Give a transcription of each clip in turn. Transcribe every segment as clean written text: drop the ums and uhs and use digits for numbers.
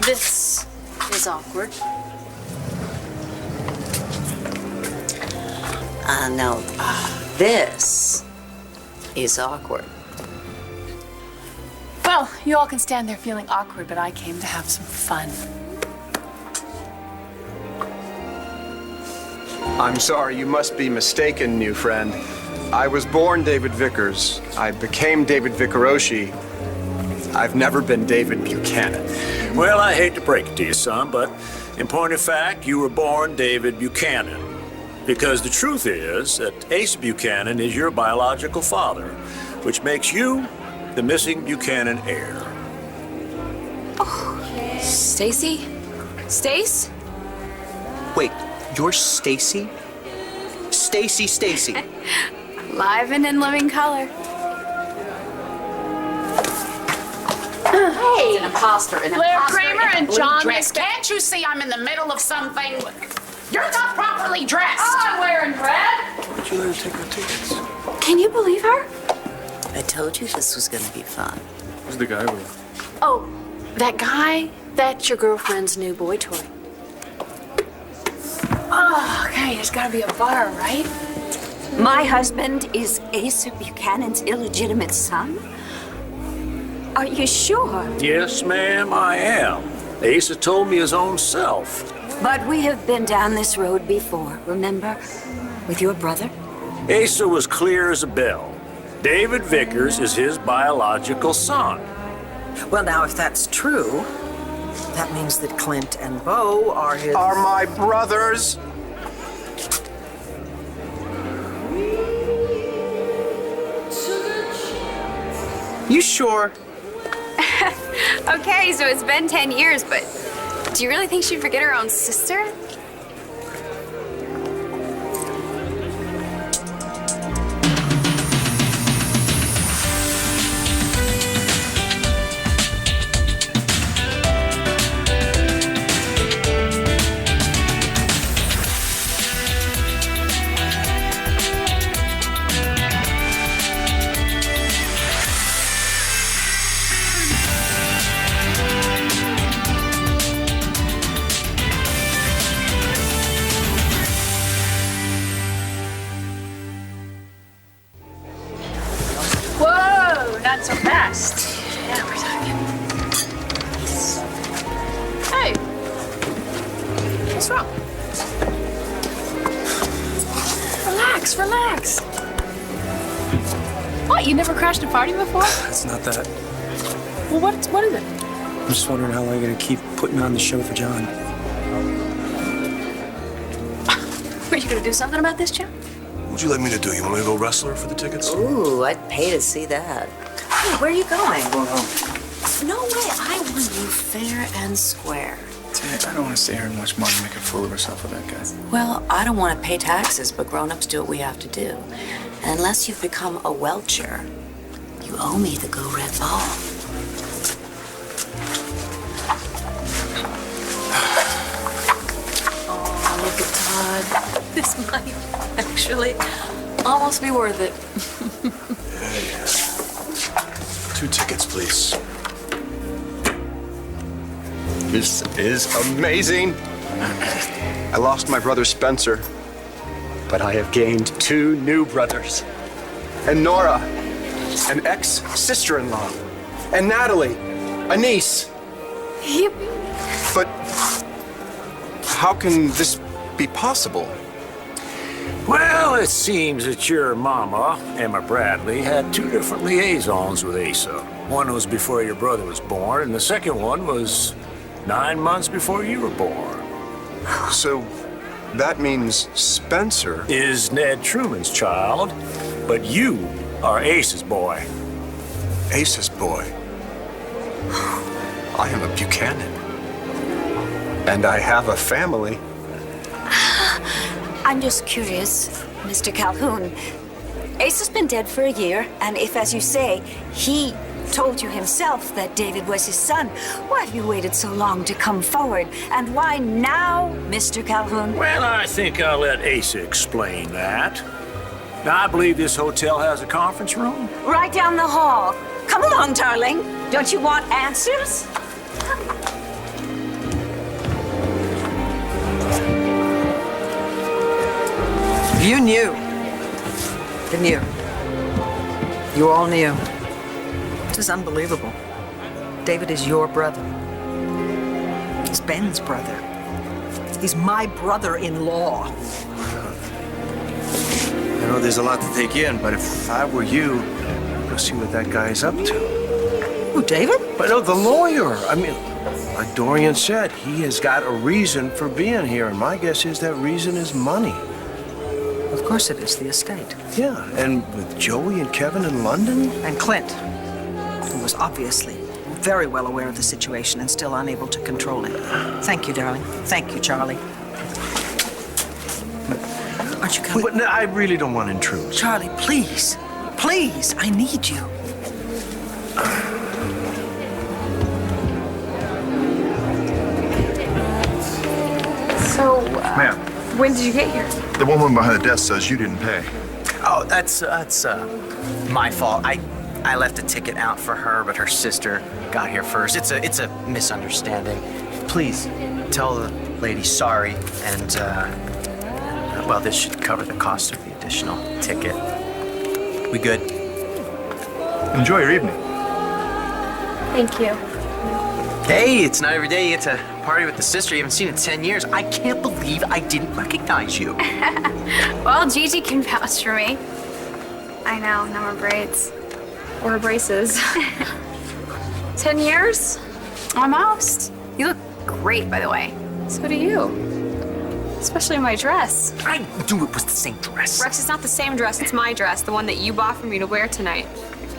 This is awkward. No, this is awkward. Well, you all can stand there feeling awkward, but I came to have some fun. I'm sorry, you must be mistaken, new friend. I was born David Vickers. I became David Vickeroshi. I've never been David Buchanan. Well, I hate to break it to you, son, but in point of fact, you were born David Buchanan. Because the truth is that Ace Buchanan is your biological father, which makes you the missing Buchanan heir. Oh, Stacy? Stace? Wait, you're Stacy? Stacy. Live and in living color. Hey, an imposter, Blair Kramer and John Dress. Can't you see I'm in the middle of something? You're not properly dressed. Oh, I'm wearing red. Why don't you let her take our tickets? Can you believe her? I told you this was gonna be fun. Who's the guy with? Oh, that guy? That's your girlfriend's new boy toy. Oh, okay, there's gotta be a bar, right? My husband is Asa Buchanan's illegitimate son? Are you sure? Yes, ma'am, I am. Asa told me his own self. But we have been down this road before, remember? With your brother? Asa was clear as a bell. David Vickers is his biological son. Well, now, if that's true, that means that Clint and Bo are his... Are my brothers. You sure? Okay, so it's been 10 years, but do you really think she'd forget her own sister? Whoa, not so fast. Yeah, we're talking. Hey, what's wrong? Relax, relax. What, you never crashed a party before? It's not that. Well, what is it? I'm just wondering how long you're gonna keep putting on the show for John. Are you gonna do something about this, Jim? What'd you like me to do? You want me to go wrestler for the tickets? Ooh, I'd pay to see that. Hey, where are you going? No way, I want you fair and square. Dad, I don't want to stay here and watch Mom make a fool of herself with that guy. Well, I don't want to pay taxes, but grown-ups do what we have to do. And unless you've become a welcher, you owe me the Go Red Ball. Oh, look at Todd. This might actually almost be worth it. Yeah. 2 tickets, please. This is amazing. I lost my brother Spencer, but I have gained 2 new brothers. And Nora, an ex-sister-in-law. And Natalie, a niece. Yippee. But how can this be possible? Well, it seems that your mama, Emma Bradley, had 2 different liaisons with Asa. One was before your brother was born, and the second one was 9 months before you were born. So that means Spencer Is Ned Truman's child, but you are Ace's boy. Ace's boy. I am a Buchanan. And I have a family. I'm just curious, Mr. Calhoun. Ace has been dead for a year, and if, as you say, he told you himself that David was his son, why have you waited so long to come forward? And why now, Mr. Calhoun? Well, I think I'll let Asa explain that. Now, I believe this hotel has a conference room. Right down the hall. Come along, darling. Don't you want answers? You knew. Didn't you? You all knew. This is unbelievable. David is your brother. He's Ben's brother. He's my brother-in-law. I know there's a lot to take in, but if I were you, I'd go see what that guy's up to. Who, David? But no, the lawyer. I mean, like Dorian said, he has got a reason for being here, and my guess is that reason is money. Of course it is, the estate. Yeah, and with Joey and Kevin in London? And Clint, who was obviously very well aware of the situation and still unable to control it. Thank you, darling. Thank you, Charlie. Aren't you coming? But no, I really don't want to intrude. Charlie, please. Please, I need you. So, Ma'am, when did you get here? the woman behind the desk says you didn't pay. Oh, that's my fault. I left a ticket out for her, but her sister got here first. It's a misunderstanding. Please tell the lady sorry, and well, this should cover the cost of the additional ticket. We good? Enjoy your evening. Thank you. Hey, it's not every day you get to party with the sister you haven't seen in 10 years. I can't believe I didn't recognize you. Well, Gigi can vouch for me. I know, no more braids. Or braces. 10 years? Almost. You look great, by the way. So do you. Especially my dress. I knew it was the same dress. Rex, it's not the same dress, it's my dress, the one that you bought for me to wear tonight.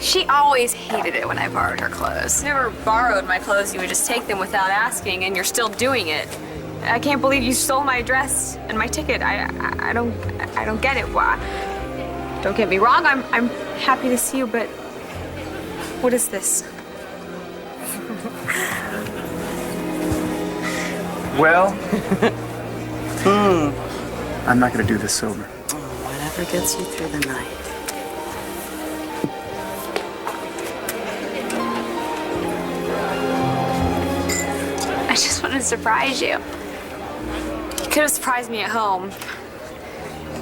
She always hated it when I borrowed her clothes. You never borrowed my clothes, you would just take them without asking, and you're still doing it. I can't believe you stole my dress and my ticket. I don't get it. Why? Don't get me wrong, I'm happy to see you, but what is this? Well, I'm not gonna do this sober. Whatever gets you through the night. I just wanted to surprise you. You could have surprised me at home.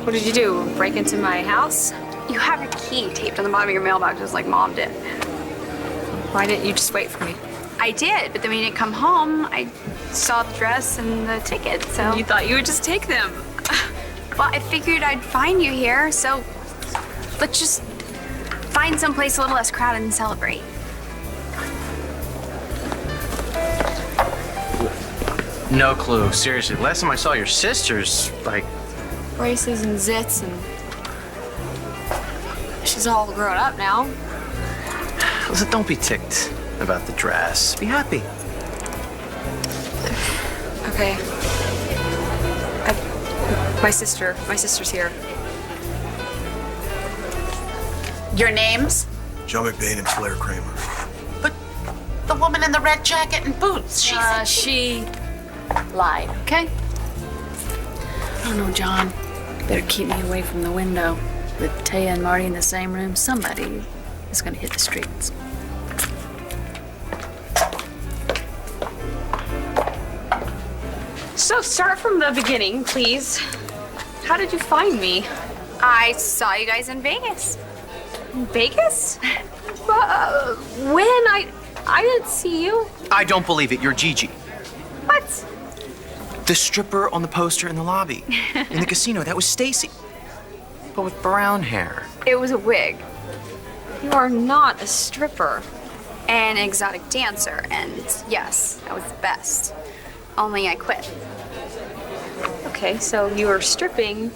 What did you do? Break into my house? You have your key taped on the bottom of your mailbox just like Mom did. Why didn't you just wait for me? I did, but then when you didn't come home, I saw the dress and the ticket, so... You thought you would just take them. Well, I figured I'd find you here, so let's just find someplace a little less crowded and celebrate. No clue. Seriously, last time I saw your sisters, like... Braces and zits and... She's all grown up now. Listen, don't be ticked about the dress. Be happy. Okay. My sister's here. Your names? Joe McBain and Claire Kramer. But the woman in the red jacket and boots, She lied, okay? I don't know, John. Better keep me away from the window. With Taya and Marty in the same room, somebody is gonna hit the streets. So start from the beginning, please. How did you find me? I saw you guys in Vegas. Vegas? When? I didn't see you. I don't believe it. You're Gigi. What? The stripper on the poster in the lobby. In the casino. That was Stacy. But with brown hair. It was a wig. You are not a stripper. An exotic dancer, and yes, I was the best. Only I quit. Okay, so you were stripping,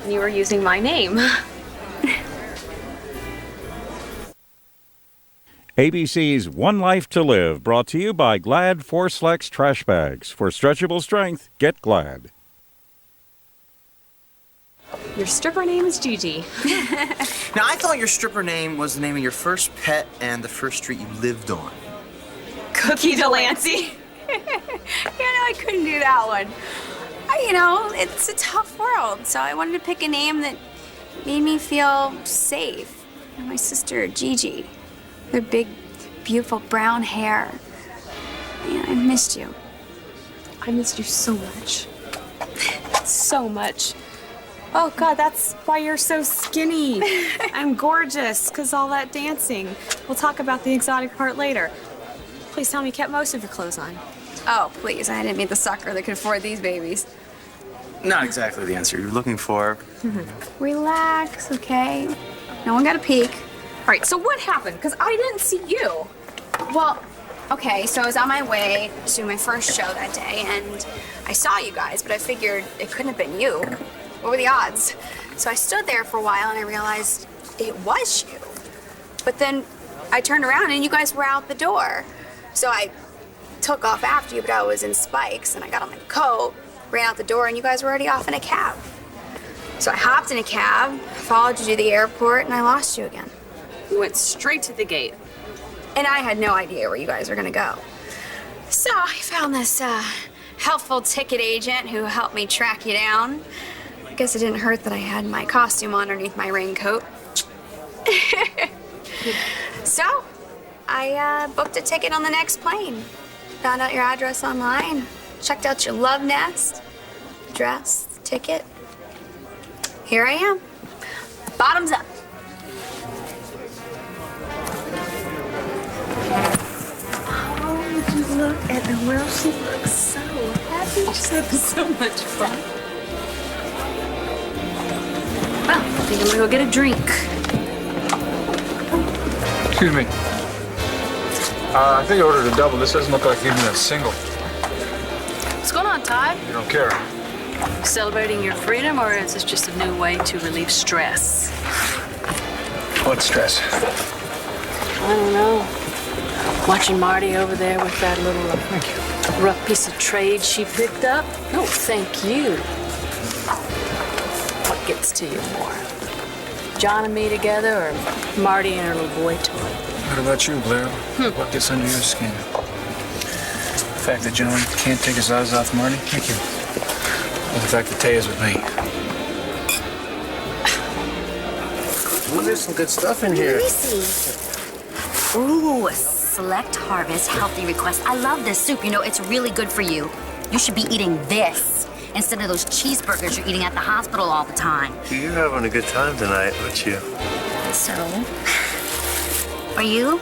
and you were using my name. ABC's One Life to Live, brought to you by Glad Force-Flex Trash Bags. For stretchable strength, get Glad. Your stripper name is Gigi. Now, I thought your stripper name was the name of your first pet and the first street you lived on. Cookie Delancey. I couldn't do that one. You know, it's a tough world, so I wanted to pick a name that made me feel safe. And my sister, Gigi, their big, beautiful brown hair. Man, I missed you. I missed you so much. So much. Oh, God, that's why you're so skinny. I'm gorgeous, because all that dancing. We'll talk about the exotic part later. Please tell me you kept most of your clothes on. Oh, please, I didn't meet the sucker that could afford these babies. Not exactly the answer you're looking for. Relax, okay? No one got a peek. All right, so what happened? Because I didn't see you. Well, okay, so I was on my way to my first show that day, and I saw you guys, but I figured it couldn't have been you. What were the odds? So I stood there for a while, and I realized it was you. But then I turned around, and you guys were out the door. So I took off after you, but I was in spikes, and I got on my coat, ran out the door, and you guys were already off in a cab. So I hopped in a cab, followed you to the airport, and I lost you again. You went straight to the gate. And I had no idea where you guys were gonna go. So I found this helpful ticket agent who helped me track you down. I guess it didn't hurt that I had my costume underneath my raincoat. So I booked a ticket on the next plane. Found out your address online. Checked out your love nest. Dress, ticket. Here I am. Bottoms up. Oh, would you look at Noelle? She looks so happy. She's having so much fun. Well, I think I'm gonna go get a drink. Excuse me. I think I ordered a double. This doesn't look like even a single. What's going on, Ty? You don't care. Celebrating your freedom, or is this just a new way to relieve stress? What stress? I don't know. Watching Marty over there with that little rough piece of trade she picked up? No, thank you. What gets to you more? John and me together, or Marty and her little boy toy? What about you, Blair? What gets under your skin? The fact that John can't take his eyes off Marty? Thank you. Or the fact that Taya's with me? Ooh, there's some good stuff in here. Let me see. Ooh, a select harvest healthy request. I love this soup. You know, it's really good for you. You should be eating this instead of those cheeseburgers you're eating at the hospital all the time. You're having a good time tonight, aren't you? So, are you?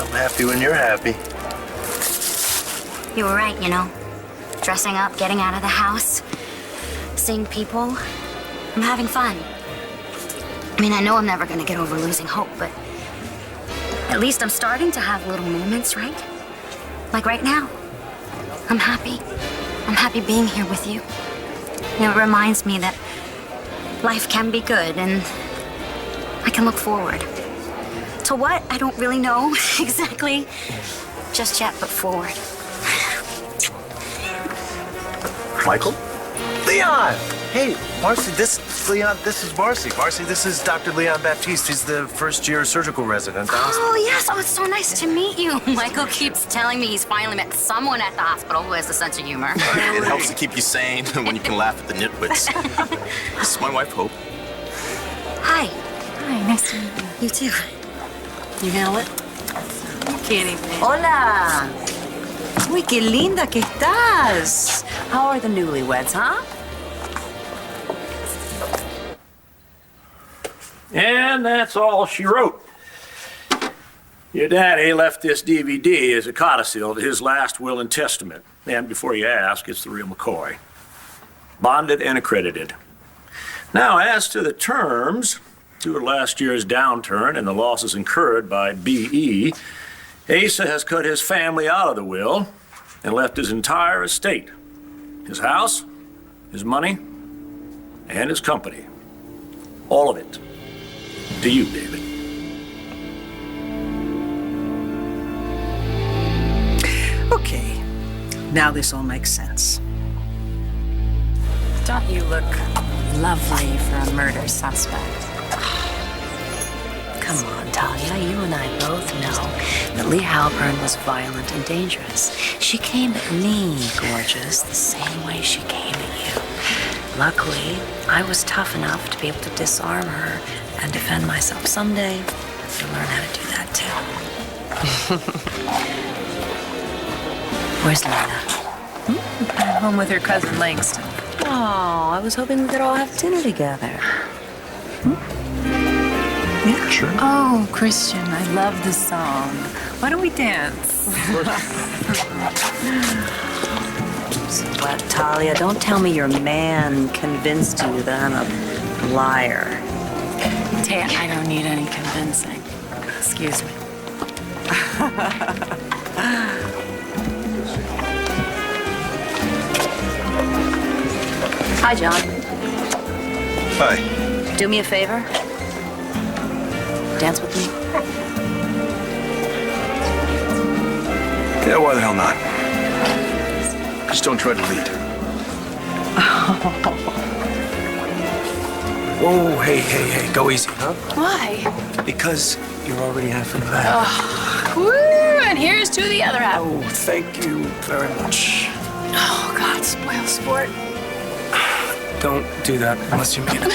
I'm happy when you're happy. You were right, you know. Dressing up, getting out of the house, seeing people. I'm having fun. I mean, I know I'm never gonna get over losing hope, but at least I'm starting to have little moments, right? Like right now. I'm happy. I'm happy being here with you. You know, it reminds me that life can be good and I can look forward. To what? I don't really know exactly just yet, but forward. Michael? Leon! Hey, Marcy, this is Leon. This is Marcy. Marcy, this is Dr. Leon Baptiste. He's the first-year surgical resident at the hospital. Oh, yes. Oh, it's so nice to meet you. Michael keeps telling me he's finally met someone at the hospital who has a sense of humor. It helps to keep you sane when you can laugh at the nitwits. This is my wife, Hope. Hi. Hi, nice to meet you. You too. You handle it? Can't even. Hola. Uy, qué linda que estás. How are the newlyweds, huh? And that's all she wrote. Your daddy left this DVD as a codicil to his last will and testament. And before you ask, it's the real McCoy. Bonded and accredited. Now, as to the terms, due to last year's downturn and the losses incurred by BE, Asa has cut his family out of the will and left his entire estate. His house, his money, and his company. All of it. To you, David. Okay, now this all makes sense. Don't you look lovely for a murder suspect? Come on, Talia, you and I both know that Lee Halpern was violent and dangerous. She came at me, gorgeous, the same way she came at you. Luckily, I was tough enough to be able to disarm her and defend myself. Someday, you'll learn how to do that too. Where's Lena? At home with her cousin Langston. Oh, I was hoping we could all have dinner together. Yeah, sure. Oh, Christian, I love this song. Why don't we dance? But Talia, don't tell me your man convinced you that I'm a liar. Taya, I don't need any convincing. Excuse me. Hi, John. Hi. Do me a favor. Dance with me. Yeah, why the hell not? Just don't try to lead. Whoa, hey, go easy, huh? Why? Because you're already half in the bag. Woo, and here's to the other half. Oh, thank you very much. Oh, God, spoil sport. Don't do that unless you mean it.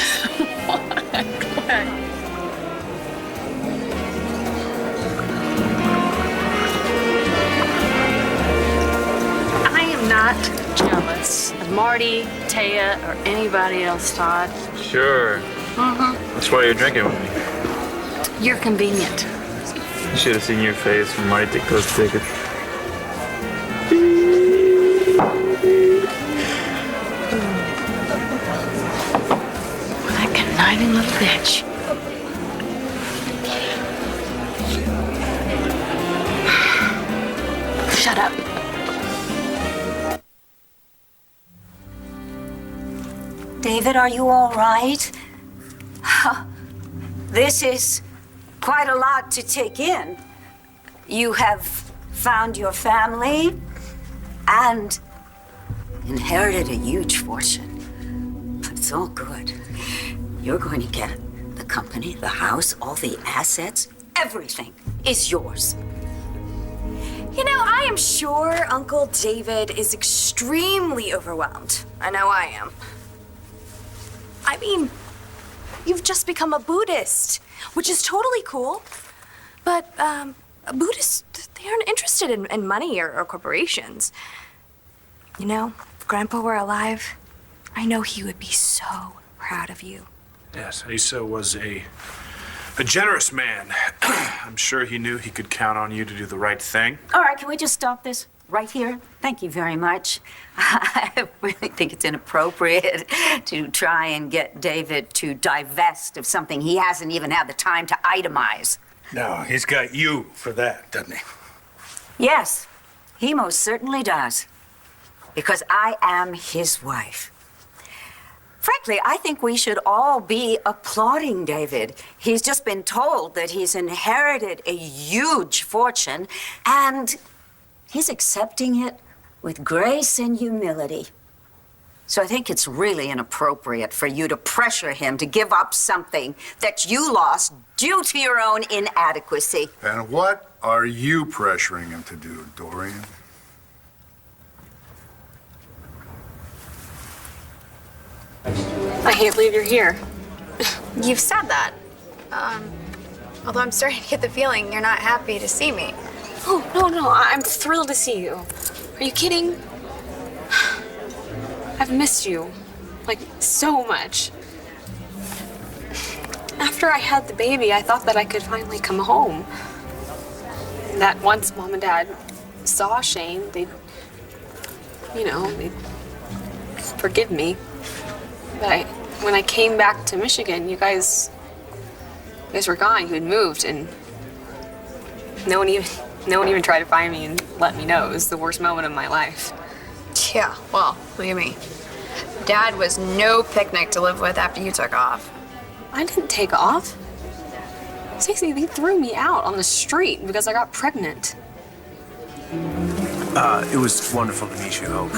I am not jealous of Marty, Taya, or anybody else, Todd. Sure. Mm-hmm. That's why you're drinking with me. You're convenient. You should have seen your face when Marty took those tickets. That conniving little bitch. Shut up. David, are you all right? This is quite a lot to take in. You have found your family and inherited a huge fortune. But it's all good. You're going to get the company, the house, all the assets, everything is yours. You know, I am sure Uncle David is extremely overwhelmed. I know I am. I mean, you've just become a Buddhist, which is totally cool. But Buddhists, they aren't interested in money or corporations. You know, if Grandpa were alive, I know he would be so proud of you. Yes, Asa was a generous man. I'm sure he knew he could count on you to do the right thing. All right, can we just stop this right here? Thank you very much. I really think it's inappropriate to try and get David to divest of something he hasn't even had the time to itemize. No, he's got you for that, doesn't he? Yes, he most certainly does. Because I am his wife. Frankly, I think we should all be applauding David. He's just been told that he's inherited a huge fortune, and he's accepting it with grace and humility. So I think it's really inappropriate for you to pressure him to give up something that you lost due to your own inadequacy. And what are you pressuring him to do, Dorian? I can't believe you're here. You've said that. Although I'm starting to get the feeling you're not happy to see me. Oh, no, I'm thrilled to see you. Are you kidding? I've missed you, like, so much. After I had the baby, I thought that I could finally come home. And that once Mom and Dad saw Shane, they'd forgive me. But when I came back to Michigan, you guys were gone. You had moved, and no one even tried to find me and let me know. It was the worst moment of my life. Yeah, well, believe me. Dad was no picnic to live with after you took off. I didn't take off. Stacey, they threw me out on the street because I got pregnant. It was wonderful to meet you, Hope.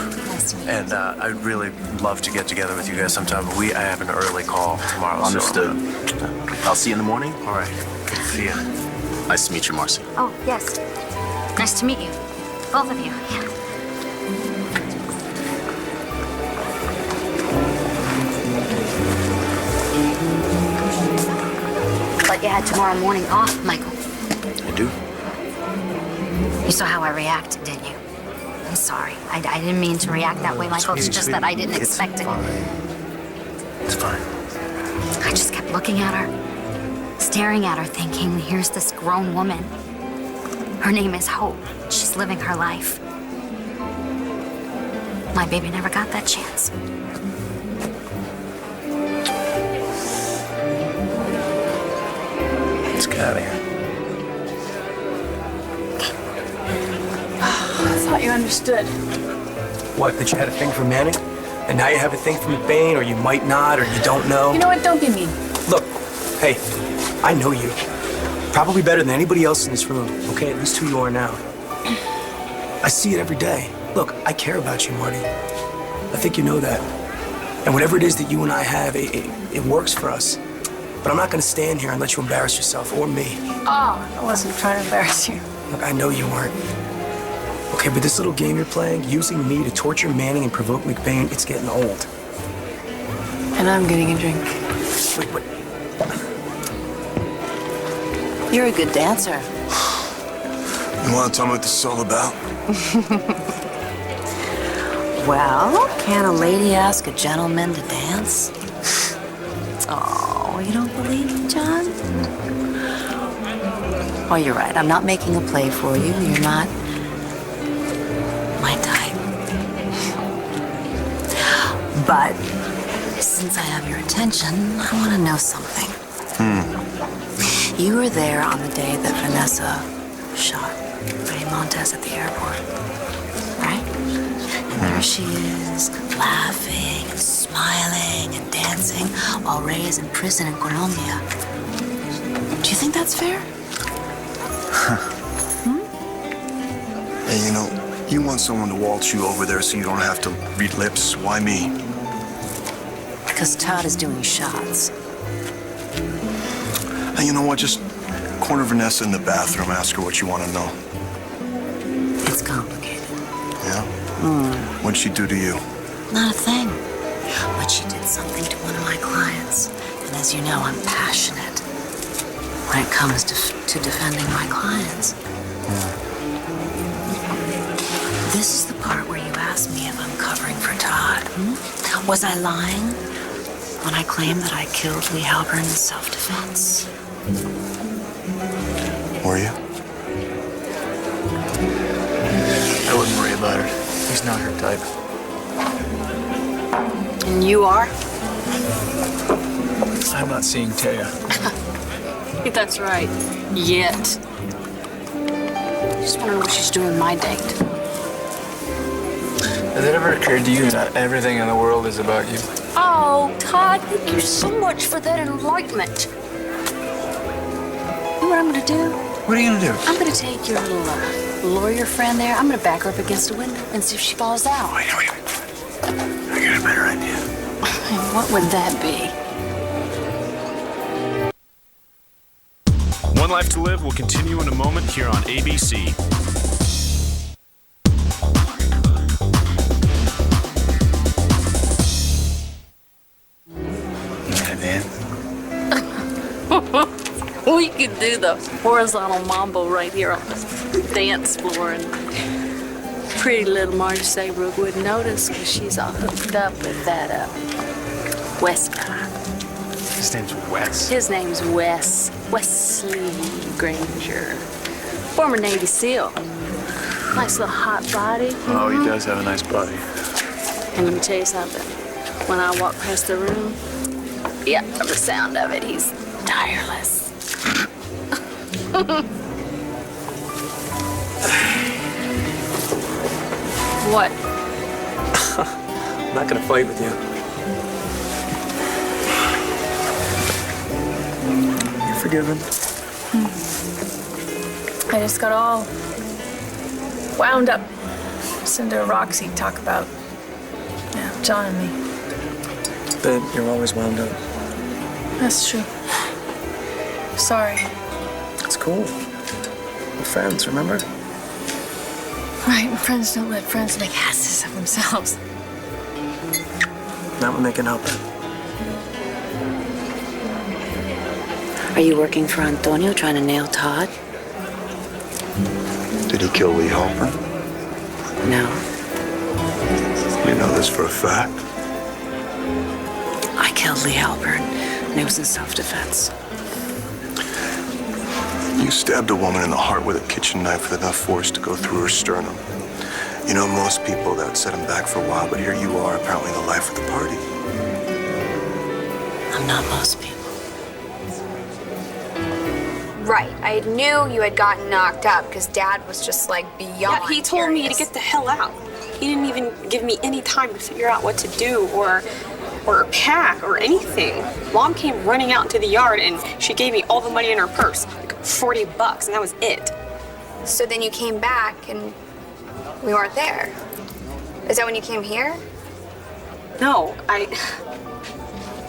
And I'd really love to get together with you guys sometime, but I have an early call tomorrow. Understood. I'll see you in the morning. All right. Good to see you. Nice to meet you, Marcy. Oh, yes. Nice to meet you. Both of you. Yeah. thought you had tomorrow morning off, Michael. I do. You saw how I reacted, didn't you? I'm sorry. I didn't mean to react that way, Michael. It's just that I didn't expect it. It's fine. I just kept looking at her, staring at her, thinking, here's this grown woman. Her name is Hope. She's living her life. My baby never got that chance. Let's get out of here. I thought you understood. What, that you had a thing for Manning? And now you have a thing for McBain, or you might not, or you don't know? You know what? Don't be mean. Look, hey, I know you. Probably better than anybody else in this room, okay? At least who you are now. I see it every day. Look, I care about you, Marty. I think you know that. And whatever it is that you and I have, it works for us. But I'm not gonna stand here and let you embarrass yourself, or me. Oh, I wasn't trying to embarrass you. Look, I know you weren't. Okay, but this little game you're playing, using me to torture Manning and provoke McBain, it's getting old. And I'm getting a drink. Wait. You're a good dancer. You want to tell me what this is all about? Well, can a lady ask a gentleman to dance? Oh, you don't believe me, John? Oh, you're right. I'm not making a play for you. You're not my type. But since I have your attention, I want to know something. You were there on the day that Vanessa shot Ray Montez at the airport, right? And there she is, laughing and smiling and dancing while Ray is in prison in Colombia. Do you think that's fair? Hey, you know, you want someone to waltz you over there so you don't have to read lips. Why me? Because Todd is doing shots. Hey, you know what? Just corner Vanessa in the bathroom, ask her what you want to know. It's complicated. Yeah? What'd she do to you? Not a thing. But she did something to one of my clients. And as you know, I'm passionate when it comes to defending my clients. This is the part where you ask me if I'm covering for Todd. Was I lying when I claimed that I killed Lee Halpern in self-defense? Were you? I wouldn't worry about her. He's not her type. And you are? I'm not seeing Taya. That's right. Yet. Just wondering what she's doing my date. Has it ever occurred to you that everything in the world is about you? Oh, Todd, thank you so much for that enlightenment. You know what I'm gonna do? What are you gonna do? I'm gonna take your little lawyer friend there. I'm gonna back her up against a window and see if she falls out. Wait. I got a better idea. And what would that be? One Life to Live will continue in a moment here on ABC. We could do the horizontal mambo right here on the dance floor, and pretty little Marty Saybrook wouldn't notice because she's all hooked up with that Wes guy. His name's Wes. His name's Wes. Wesley Granger. Former Navy SEAL. Nice little hot body. Oh, he does have a nice body. And let me tell you something. When I walk past the room, yeah, from the sound of it, he's tireless. What? I'm not gonna fight with you. You're forgiven. I just got all wound up. Listening to Roxy talk about, John and me. But you're always wound up. That's true. Sorry. It's cool. We're friends, remember? Right, friends don't let friends make asses of themselves. Not when they can help it. Are you working for Antonio trying to nail Todd? Did he kill Lee Halpern? No. You know this for a fact? I killed Lee Halpern, and it was in self-defense. You stabbed a woman in the heart with a kitchen knife with enough force to go through her sternum. You know, most people, that would set them back for a while, but here you are, apparently the life of the party. I'm not most people. Right. I knew you had gotten knocked up because Dad was just like beyond. Yeah, he told me to get the hell out. He didn't even give me any time to figure out what to do or pack or anything. Mom came running out into the yard and she gave me all the money in her purse, like $40, and that was it. So then you came back and we weren't there. Is that when you came here? No, I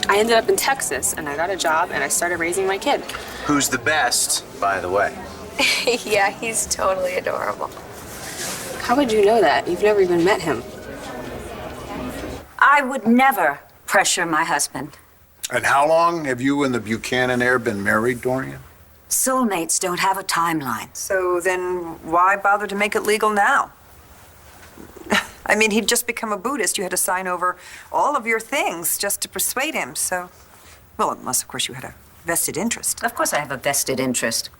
ended up in Texas and I got a job and I started raising my kid. Who's the best, by the way? Yeah, he's totally adorable. How would you know that? You've never even met him. I would never pressure my husband. And how long have you and the Buchanan heir been married, Dorian? Soulmates don't have a timeline. So then why bother to make it legal now? I mean, he'd just become a Buddhist. You had to sign over all of your things just to persuade him, so... Well, unless, of course, you had a vested interest. Of course I have a vested interest.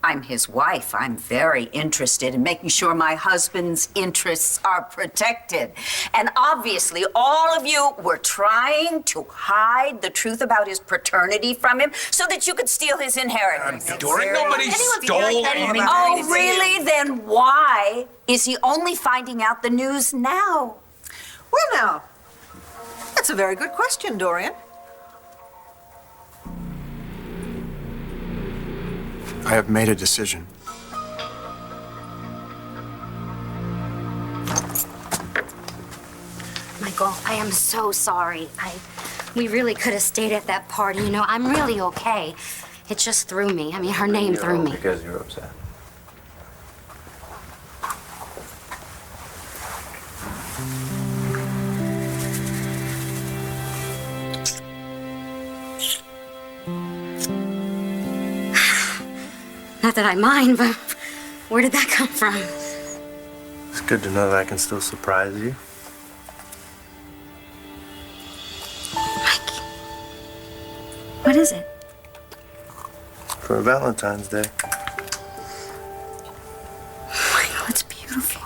I'm his wife. I'm very interested in making sure my husband's interests are protected. And obviously, all of you were trying to hide the truth about his paternity from him so that you could steal his inheritance. Dorian, nobody stole anything. Oh, really? Then why is he only finding out the news now? Well, now, that's a very good question, Dorian. I have made a decision. Michael, I am so sorry. We really could have stayed at that party. You know, I'm really okay. It just threw me. I mean, her name threw me. Because you're upset. Not that I mind, but where did that come from? It's good to know that I can still surprise you. Mike. What is it? For Valentine's Day. Michael, it's beautiful.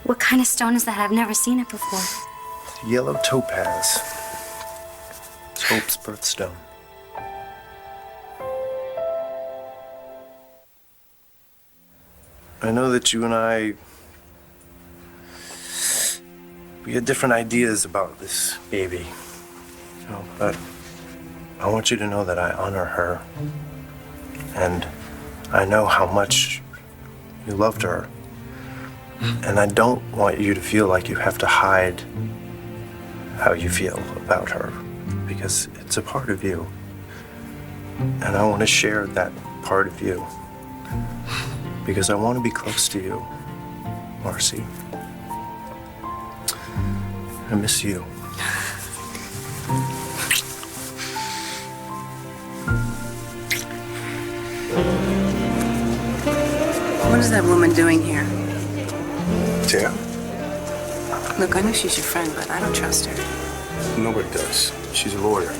What kind of stone is that? I've never seen it before. Yellow topaz. It's Hope's birthstone. I know that you and we had different ideas about this baby, you know, but I want you to know that I honor her, and I know how much you loved her, and I don't want you to feel like you have to hide how you feel about her, because it's a part of you, and I want to share that part of you. Because I want to be close to you, Marcy. I miss you. What is that woman doing here? Taya? Look, I know she's your friend, but I don't trust her. Nobody does. She's a lawyer.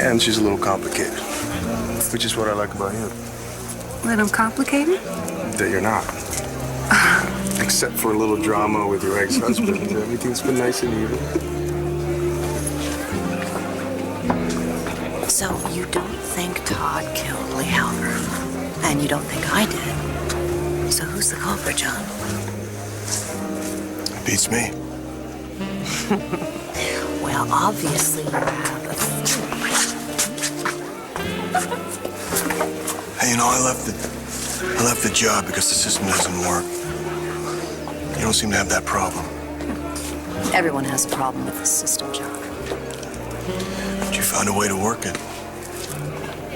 And she's a little complicated. Which is what I like about you. Little complicated? That you're not. Except for a little drama with your ex-husband. Everything's been nice and even. So you don't think Todd killed Lee Halpern? And you don't think I did? So who's the culprit, John? Beats me. Well, obviously you have a theory. Hey, you know, I left the job because the system doesn't work. You don't seem to have that problem. Everyone has a problem with the system, John. But you found a way to work it.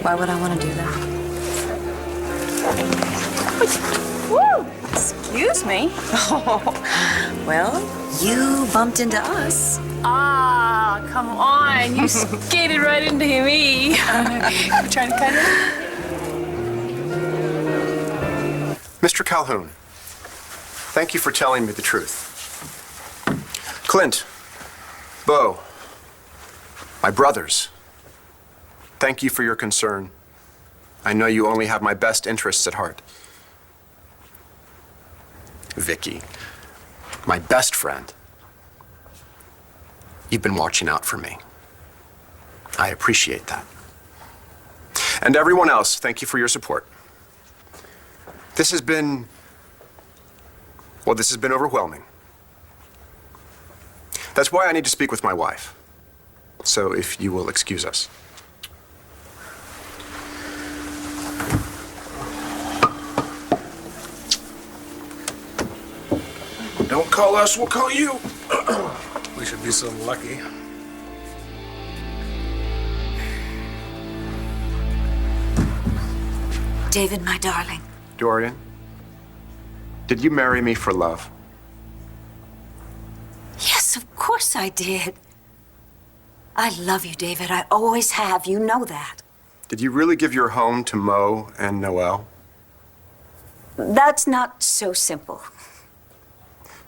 Why would I want to do that? Woo! Excuse me. Oh, well, you bumped into us. Ah, Aw, come on. You skated right into me. You trying to cut it? Mr. Calhoun, thank you for telling me the truth. Clint, Bo, my brothers, thank you for your concern. I know you only have my best interests at heart. Vicky, my best friend, you've been watching out for me. I appreciate that. And everyone else, thank you for your support. This has been overwhelming. That's why I need to speak with my wife. So if you will excuse us. Don't call us, we'll call you. We should be so lucky. David, my darling. Dorian, did you marry me for love? Yes, of course I did. I love you, David. I always have. You know that. Did you really give your home to Mo and Noel? That's not so simple.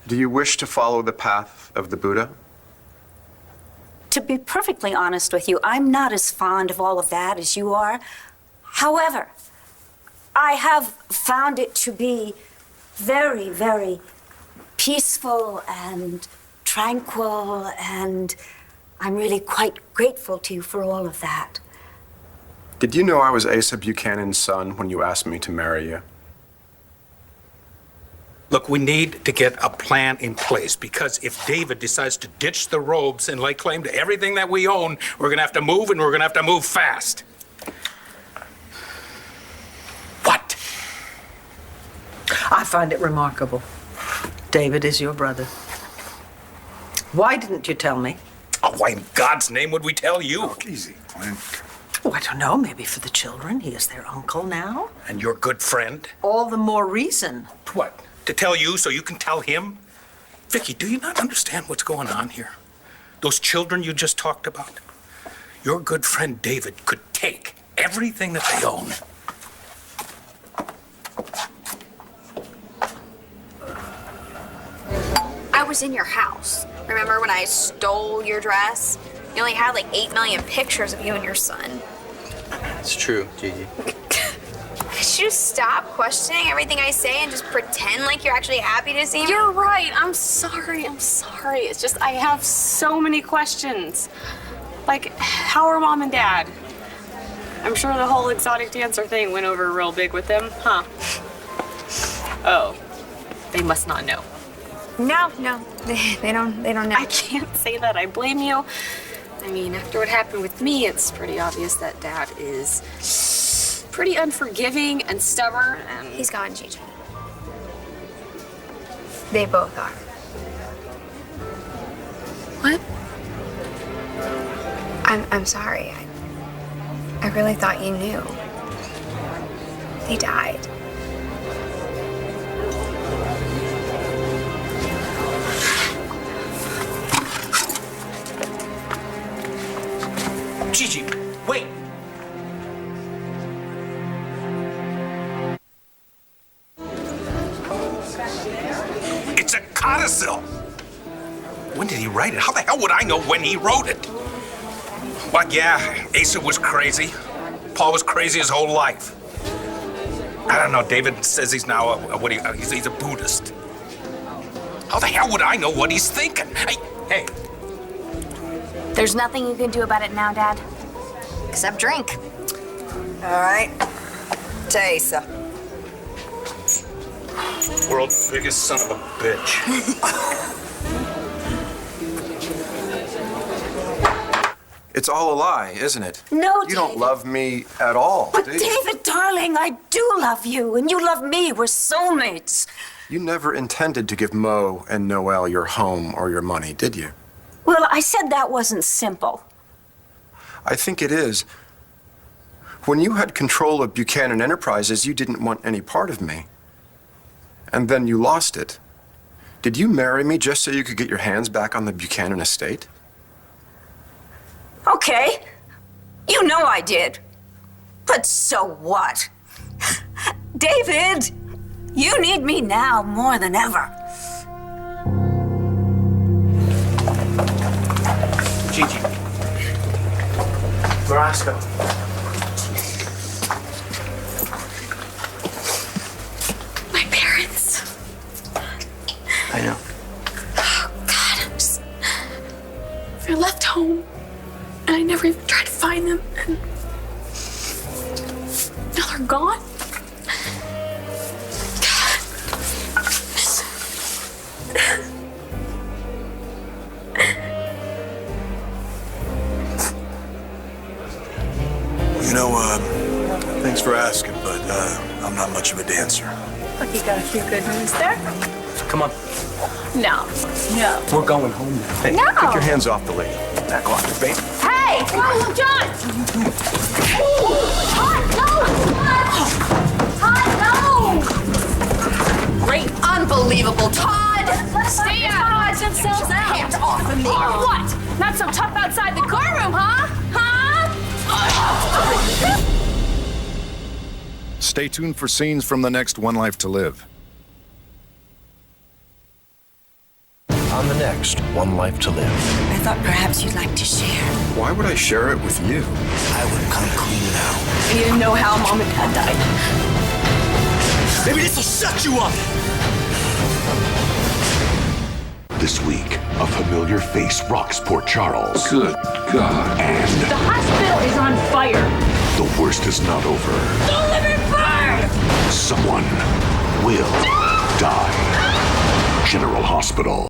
Do you wish to follow the path of the Buddha? To be perfectly honest with you, I'm not as fond of all of that as you are. However, I have found it to be very, very peaceful and tranquil, and I'm really quite grateful to you for all of that. Did you know I was Asa Buchanan's son when you asked me to marry you? Look, we need to get a plan in place, because if David decides to ditch the robes and lay claim to everything that we own, we're gonna have to move, and we're gonna have to move fast. What? I find it remarkable. David is your brother. Why didn't you tell me? Oh, why in God's name would we tell you? Oh, easy, Clint. Oh, I don't know. Maybe for the children. He is their uncle now. And your good friend? All the more reason. What? To tell you so you can tell him? Vicky, do you not understand what's going on here? Those children you just talked about? Your good friend David could take everything that they own. I was in your house. Remember when I stole your dress? You only had like 8 million pictures of you and your son. It's true, Gigi. Could you stop questioning everything I say and just pretend like you're actually happy to see me? You're right. I'm sorry. It's just I have so many questions. Like, how are Mom and Dad? I'm sure the whole exotic dancer thing went over real big with them, huh? Oh, they must not know. No, they don't know. I can't say that. I blame you. I mean, after what happened with me, it's pretty obvious that Dad is pretty unforgiving and stubborn, and... He's gone, Gigi. They both are. What? I'm sorry. I really thought you knew. They died. Gigi, wait! It's a codicil! When did he write it? How the hell would I know when he wrote it? Well, yeah, Asa was crazy. Paul was crazy his whole life. I don't know, David says he's now he's a Buddhist. How the hell would I know what he's thinking? Hey. There's nothing you can do about it now, Dad. Except drink. All right. To Asa. World's biggest son of a bitch. It's all a lie, isn't it? No, You don't love me at all, But do you? David, darling, I do love you, and you love me. We're soulmates. You never intended to give Mo and Noel your home or your money, did you? Well, I said that wasn't simple. I think it is. When you had control of Buchanan Enterprises, you didn't want any part of me. And then you lost it. Did you marry me just so you could get your hands back on the Buchanan estate? Okay. You know I did. But so what? David, you need me now more than ever. Gigi. Morosco. My parents. I know. Oh, God, I left home, and I never even tried to find them, and now they're gone. You know, thanks for asking, but I'm not much of a dancer. Look, you got a few good moves there. Come on. No. No. We're going home now. Hey, No. take your hands off the lady. Back off it, babe. Hey! Whoa, John! Todd, no! Todd, no! Great. Unbelievable. Todd! Stay out! Themselves out. Hands off of me. Or what? Not so tough outside the courtroom, huh? Stay tuned for scenes from the next One Life to Live. On the next One Life to Live. I thought perhaps you'd like to share. Why would I share it with you? I would come clean now. You didn't know how Mom and Dad died. Maybe this will shut you up! This week, a familiar face rocks Port Charles. Good God. And The hospital is on fire. the worst is not over. Don't let it burn! Someone will die. General Hospital.